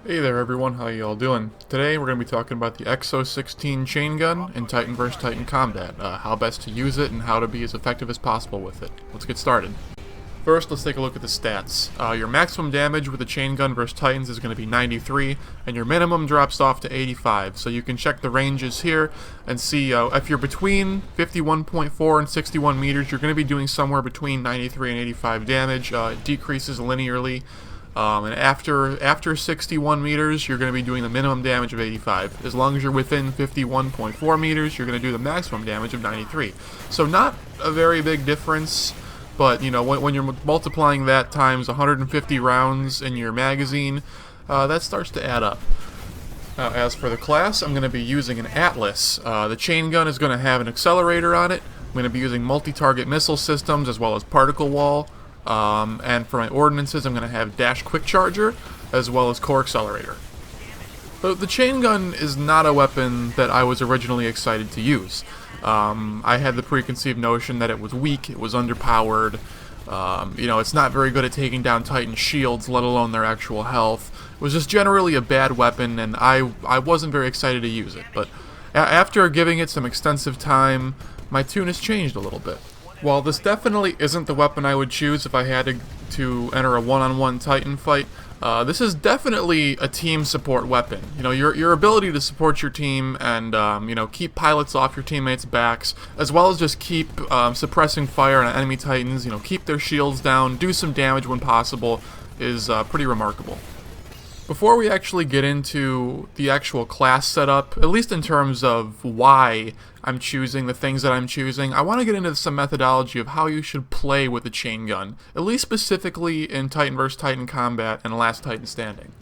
Hey there everyone, how you all doing? Today we're going to be talking about the XO-16 Chaingun in Titan vs. Titan combat, how best to use it and how to be as effective as possible with it. Let's get started. First, let's take a look at the stats. Your maximum damage with the Chaingun vs. Titans is going to be 93, and your minimum drops off to 85, so you can check the ranges here and see if you're between 51.4 and 61 meters, you're going to be doing somewhere between 93 and 85 damage. It decreases linearly. And after 61 meters, you're going to be doing the minimum damage of 85. As long as you're within 51.4 meters, you're going to do the maximum damage of 93. So not a very big difference, but you know, when you're multiplying that times 150 rounds in your magazine, that starts to add up. As for the class, I'm going to be using an Atlas. The Chaingun is going to have an accelerator on it. I'm going to be using multi-target missile systems as well as particle wall. And for my ordnances, I'm going to have Dash Quick Charger, as well as Core Accelerator. So the Chaingun is not a weapon that I was originally excited to use. I had the preconceived notion that it was weak, it was underpowered, you know, it's not very good at taking down Titan shields, let alone their actual health. It was just generally a bad weapon, and I wasn't very excited to use it. But after giving it some extensive time, my tune has changed a little bit. While this definitely isn't the weapon I would choose if I had to enter a one-on-one Titan fight, this is definitely a team support weapon. You know, your ability to support your team and you know, keep pilots off your teammates' backs, as well as just keep suppressing fire on enemy Titans. You know, keep their shields down, do some damage when possible, is pretty remarkable. Before we actually get into the actual class setup, at least in terms of why I'm choosing the things that I'm choosing, I want to get into some methodology of how you should play with the Chaingun, at least specifically in Titan vs. Titan combat and Last Titan Standing.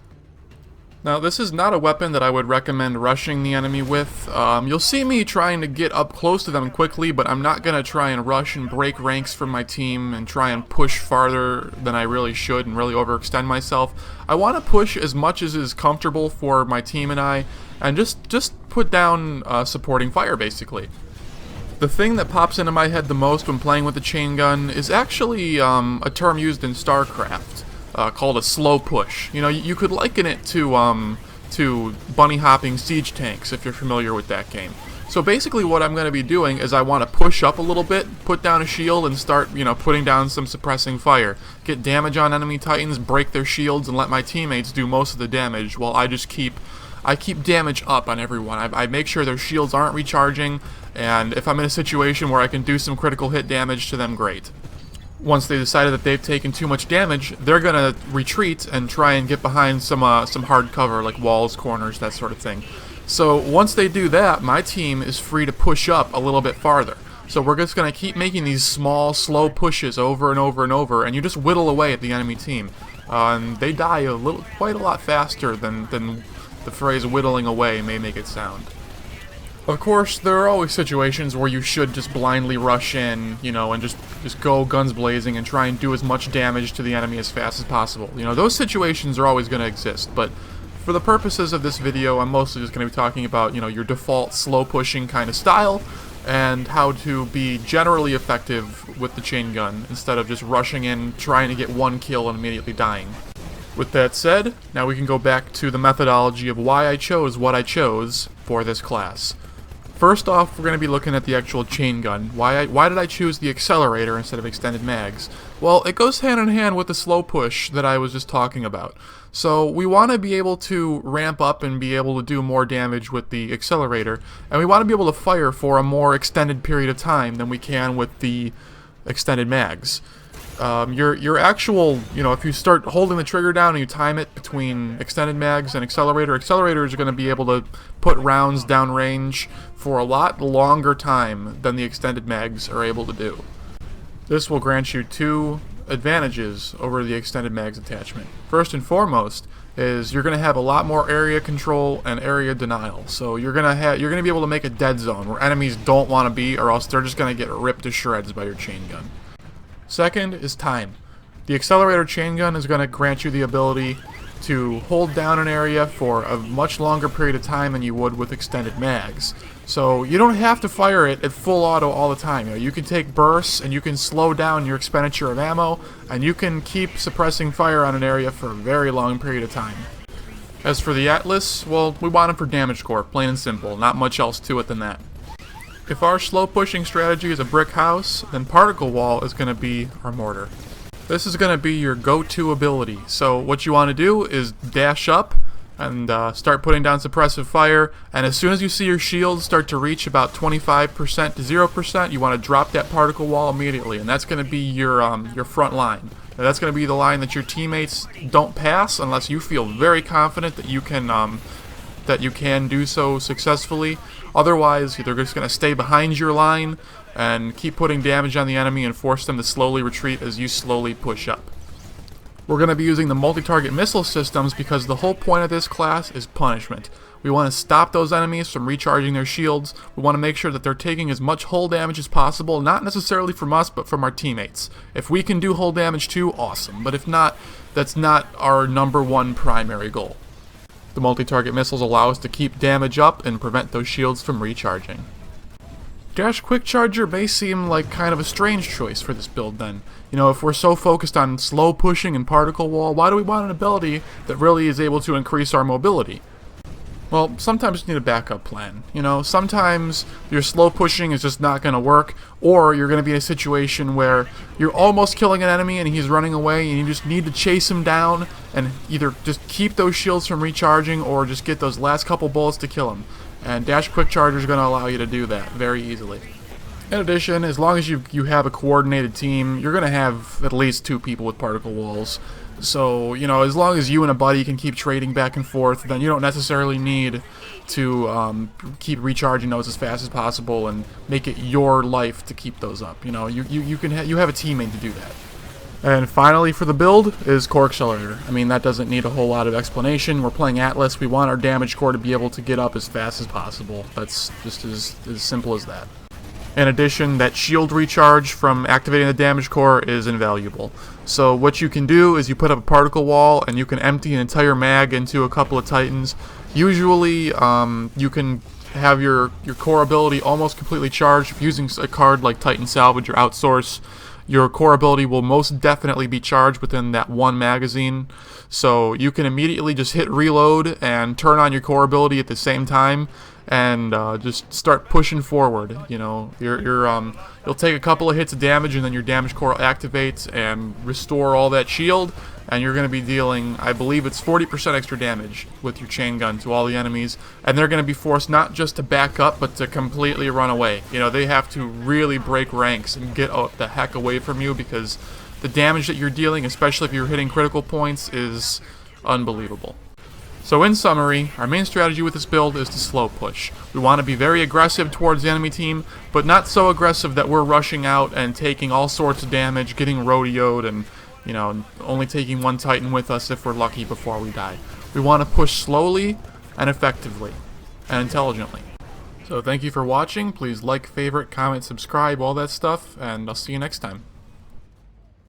Now, this is not a weapon that I would recommend rushing the enemy with. You'll see me trying to get up close to them quickly, but I'm not going to try and rush and break ranks from my team and try and push farther than I really should and really overextend myself. I want to push as much as is comfortable for my team and I, and just put down supporting fire, basically. The thing that pops into my head the most when playing with the Chaingun is actually a term used in StarCraft. Called a slow push. You know, you could liken it to bunny hopping siege tanks if you're familiar with that game. So basically what I'm going to be doing is I want to push up a little bit, put down a shield, and start, you know, putting down some suppressing fire. Get damage on enemy Titans, break their shields, and let my teammates do most of the damage while I keep damage up on everyone. I make sure their shields aren't recharging, and if I'm in a situation where I can do some critical hit damage to them, great. Once they decided that they've taken too much damage, they're gonna retreat and try and get behind some hard cover, like walls, corners, that sort of thing. So once they do that, my team is free to push up a little bit farther. So we're just gonna keep making these small, slow pushes over and over and over, and you just whittle away at the enemy team. And they die quite a lot faster than the phrase whittling away may make it sound. Of course, there are always situations where you should just blindly rush in, you know, and just go guns blazing and try and do as much damage to the enemy as fast as possible. You know, those situations are always going to exist, but for the purposes of this video, I'm mostly just going to be talking about, you know, your default slow pushing kind of style and how to be generally effective with the Chaingun instead of just rushing in, trying to get one kill and immediately dying. With that said, now we can go back to the methodology of why I chose what I chose for this class. First off, we're going to be looking at the actual Chaingun. Why did I choose the accelerator instead of extended mags? Well, it goes hand in hand with the slow push that I was just talking about. So we want to be able to ramp up and be able to do more damage with the accelerator, and we want to be able to fire for a more extended period of time than we can with the extended mags. Your actual, you know, if you start holding the trigger down and you time it between extended mags and accelerators are going to be able to put rounds downrange for a lot longer time than the extended mags are able to do. This will grant you two advantages over the extended mags attachment. First and foremost is you're going to have a lot more area control and area denial. So you're going to be able to make a dead zone where enemies don't want to be, or else they're just going to get ripped to shreds by your Chaingun. Second is time. The accelerator Chaingun is going to grant you the ability to hold down an area for a much longer period of time than you would with extended mags. So you don't have to fire it at full auto all the time. You know, you can take bursts and you can slow down your expenditure of ammo, and you can keep suppressing fire on an area for a very long period of time. As for the Atlas, well, we want him for damage core, plain and simple, not much else to it than that. If our slow pushing strategy is a brick house, then particle wall is going to be our mortar. This is going to be your go-to ability, so what you want to do is dash up and start putting down suppressive fire, and as soon as you see your shields start to reach about 25% to 0%, you want to drop that particle wall immediately, and that's going to be your front line. Now, that's going to be the line that your teammates don't pass unless you feel very confident that you can do so successfully. Otherwise, they're just going to stay behind your line and keep putting damage on the enemy and force them to slowly retreat as you slowly push up. We're going to be using the multi-target missile systems because the whole point of this class is punishment. We want to stop those enemies from recharging their shields. We want to make sure that they're taking as much hull damage as possible, not necessarily from us, but from our teammates. If we can do hull damage too, awesome. But if not, that's not our #1 primary goal. The multi-target missiles allow us to keep damage up and prevent those shields from recharging. Dash Quick Charger may seem like kind of a strange choice for this build then. You know, if we're so focused on slow pushing and particle wall, why do we want an ability that really is able to increase our mobility? Well, sometimes you need a backup plan. You know, sometimes your slow pushing is just not going to work, or you're going to be in a situation where you're almost killing an enemy and he's running away and you just need to chase him down and either just keep those shields from recharging or just get those last couple bullets to kill him. And Dash Quick Charger is going to allow you to do that very easily. In addition, as long as you have a coordinated team, you're going to have at least 2 people with particle walls. So, you know, as long as you and a buddy can keep trading back and forth, then you don't necessarily need to keep recharging those as fast as possible and make it your life to keep those up. You know, you have a teammate to do that. And finally for the build is Core Accelerator. I mean, that doesn't need a whole lot of explanation. We're playing Atlas. We want our damage core to be able to get up as fast as possible. That's just as simple as that. In addition, that shield recharge from activating the damage core is invaluable. So what you can do is you put up a particle wall and you can empty an entire mag into a couple of Titans. Usually you can have your core ability almost completely charged. If using a card like Titan Salvage or Outsource, your core ability will most definitely be charged within that one magazine. So you can immediately just hit reload and turn on your core ability at the same time and just start pushing forward. You know, you'll take a couple of hits of damage and then your damage core activates and restore all that shield, and you're going to be dealing, I believe it's 40% extra damage with your chain gun to all the enemies, and they're going to be forced not just to back up but to completely run away. You know, they have to really break ranks and get the heck away from you because the damage that you're dealing, especially if you're hitting critical points, is unbelievable. So in summary, our main strategy with this build is to slow push. We want to be very aggressive towards the enemy team, but not so aggressive that we're rushing out and taking all sorts of damage, getting rodeoed, and, you know, only taking one Titan with us if we're lucky before we die. We want to push slowly and effectively and intelligently. So thank you for watching. Please like, favorite, comment, subscribe, all that stuff, and I'll see you next time.